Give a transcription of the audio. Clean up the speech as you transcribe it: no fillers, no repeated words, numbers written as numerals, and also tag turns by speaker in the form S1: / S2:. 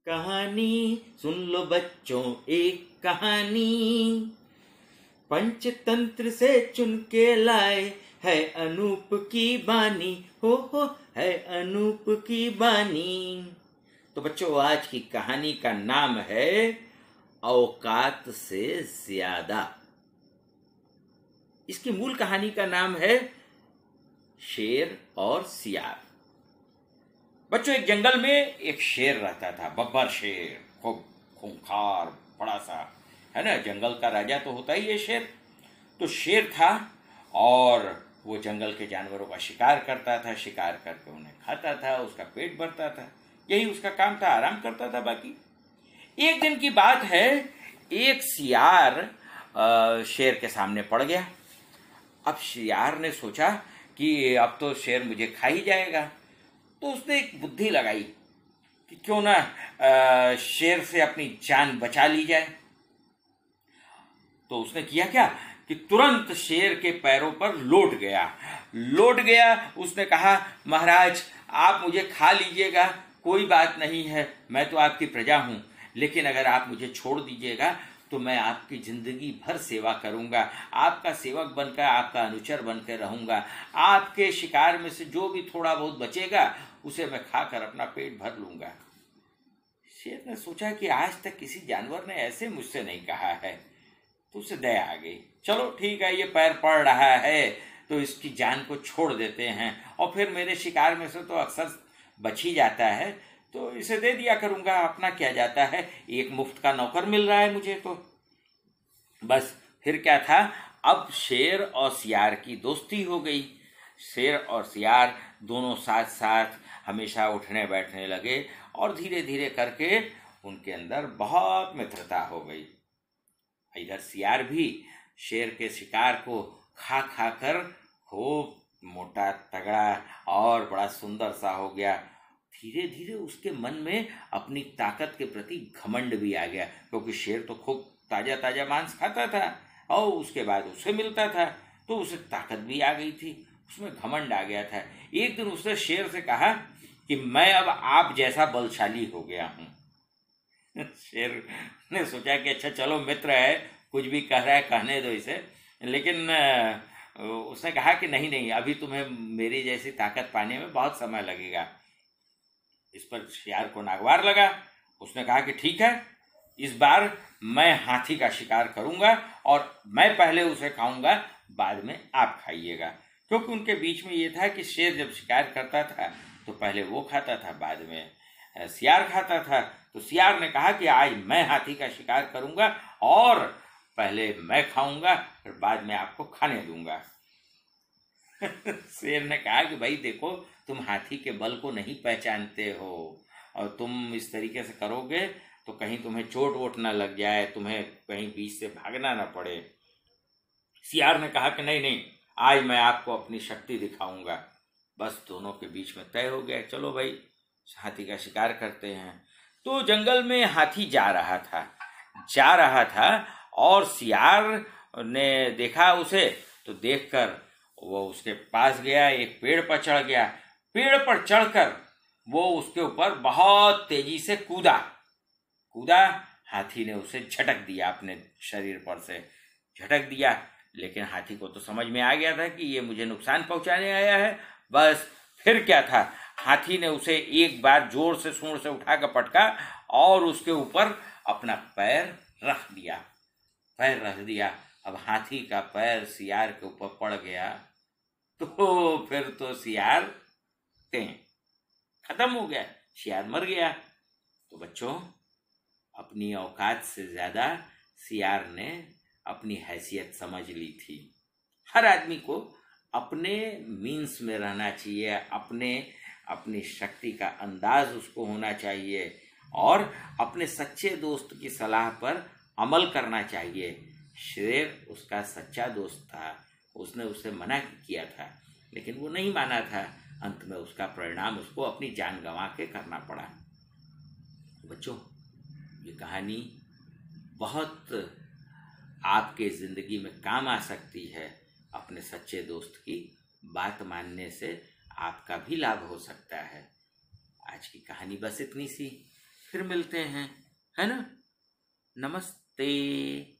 S1: कहानी सुन लो बच्चों, एक कहानी पंचतंत्र से चुन के लाए है अनूप की बानी। हो है अनूप की बानी। तो बच्चों, आज की कहानी का नाम है औकात से ज्यादा। इसकी मूल कहानी का नाम है शेर और सियार। बच्चों, एक जंगल में एक शेर रहता था, बब्बर शेर, खूब खूंखार, बड़ा सा, है ना। जंगल का राजा तो होता ही है शेर। तो शेर था और वो जंगल के जानवरों का शिकार करता था, शिकार करके उन्हें खाता था, उसका पेट भरता था, यही उसका काम था, आराम करता था। बाकी एक दिन की बात है, एक सियार शेर के सामने पड़ गया। अब सियार ने सोचा कि अब तो शेर मुझे खा ही जाएगा। तो उसने एक बुद्धि लगाई कि क्यों ना शेर से अपनी जान बचा ली जाए। तो उसने किया क्या कि तुरंत शेर के पैरों पर लौट गया। उसने कहा, महाराज आप मुझे खा लीजिएगा, कोई बात नहीं है, मैं तो आपकी प्रजा हूं, लेकिन अगर आप मुझे छोड़ दीजिएगा तो मैं आपकी जिंदगी भर सेवा करूंगा, आपका सेवक बनकर, आपका अनुचर बनकर रहूंगा। आपके शिकार में से जो भी थोड़ा बहुत बचेगा उसे मैं खाकर अपना पेट भर लूंगा। शेर ने सोचा कि आज तक किसी जानवर ने ऐसे मुझसे नहीं कहा है, तो उसे दया आ गई। चलो ठीक है, ये पैर पड़ रहा है तो इसकी जान को छोड़ देते हैं, और फिर मेरे शिकार में से तो अक्सर बच ही जाता है, तो इसे दे दिया करूंगा, अपना क्या जाता है, एक मुफ्त का नौकर मिल रहा है मुझे तो। बस फिर क्या था, अब शेर और सियार की दोस्ती हो गई। शेर और सियार दोनों साथ साथ हमेशा उठने बैठने लगे और धीरे धीरे करके उनके अंदर बहुत मित्रता हो गई। इधर सियार भी शेर के शिकार को खा खा कर खूब मोटा तगड़ा और बड़ा सुंदर सा हो गया। धीरे धीरे उसके मन में अपनी ताकत के प्रति घमंड भी आ गया, क्योंकि शेर तो खूब ताजा ताजा मांस खाता था और उसके बाद उसे मिलता था, तो उसे ताकत भी आ गई थी, उसमें घमंड आ गया था। एक दिन उसने शेर से कहा कि मैं अब आप जैसा बलशाली हो गया हूं। शेर ने सोचा कि अच्छा चलो, मित्र है, कुछ भी कह रहा है कहने दो इसे। लेकिन उसने कहा कि नहीं, अभी तुम्हें मेरी जैसी ताकत पाने में बहुत समय लगेगा। इस पर सियार को नागवार लगा। उसने कहा कि ठीक है, इस बार मैं हाथी का शिकार करूंगा और मैं पहले उसे खाऊंगा, बाद में आप खाइएगा। क्योंकि उनके बीच में ये था कि शेर जब शिकार करता था तो पहले वो खाता था, बाद में सियार खाता था। तो सियार ने कहा कि आज मैं हाथी का शिकार करूंगा और पहले मैं खाऊंगा, फिर बाद में आपको खाने दूंगा। शेर ने कहा कि भाई देखो, तुम हाथी के बल को नहीं पहचानते हो, और तुम इस तरीके से करोगे तो कहीं तुम्हें चोट वोट ना लग जाए, तुम्हें कहीं बीच से भागना ना पड़े। सियार ने कहा कि नहीं, आज मैं आपको अपनी शक्ति दिखाऊंगा। बस दोनों के बीच में तय हो गया, चलो भाई हाथी का शिकार करते हैं। तो जंगल में हाथी जा रहा था और सियार ने देखा उसे, तो देखकर वो उसके पास गया, एक पेड़ पर चढ़ गया। पेड़ पर चढ़कर वो उसके ऊपर बहुत तेजी से कूदा। हाथी ने उसे झटक दिया, अपने शरीर पर से झटक दिया। लेकिन हाथी को तो समझ में आ गया था कि ये मुझे नुकसान पहुंचाने आया है। बस फिर क्या था, हाथी ने उसे एक बार जोर से सूंड से उठाकर पटका और उसके ऊपर अपना पैर रख दिया। अब हाथी का पैर सियार के ऊपर पड़ गया तो फिर तो सियार खत्म हो गया, सियार मर गया। तो बच्चों, अपनी औकात से ज्यादा सियार ने अपनी हैसियत समझ ली थी। हर आदमी को अपने मीन्स में रहना चाहिए, अपनी शक्ति का अंदाज उसको होना चाहिए और अपने सच्चे दोस्त की सलाह पर अमल करना चाहिए। शेर उसका सच्चा दोस्त था, उसने उसे मना किया था, लेकिन वो नहीं माना था। अंत में उसका परिणाम उसको अपनी जान गंवा के करना पड़ा। बच्चों, ये कहानी बहुत आपके जिंदगी में काम आ सकती है। अपने सच्चे दोस्त की बात मानने से आपका भी लाभ हो सकता है। आज की कहानी बस इतनी सी। फिर मिलते हैं, है ना। नमस्ते।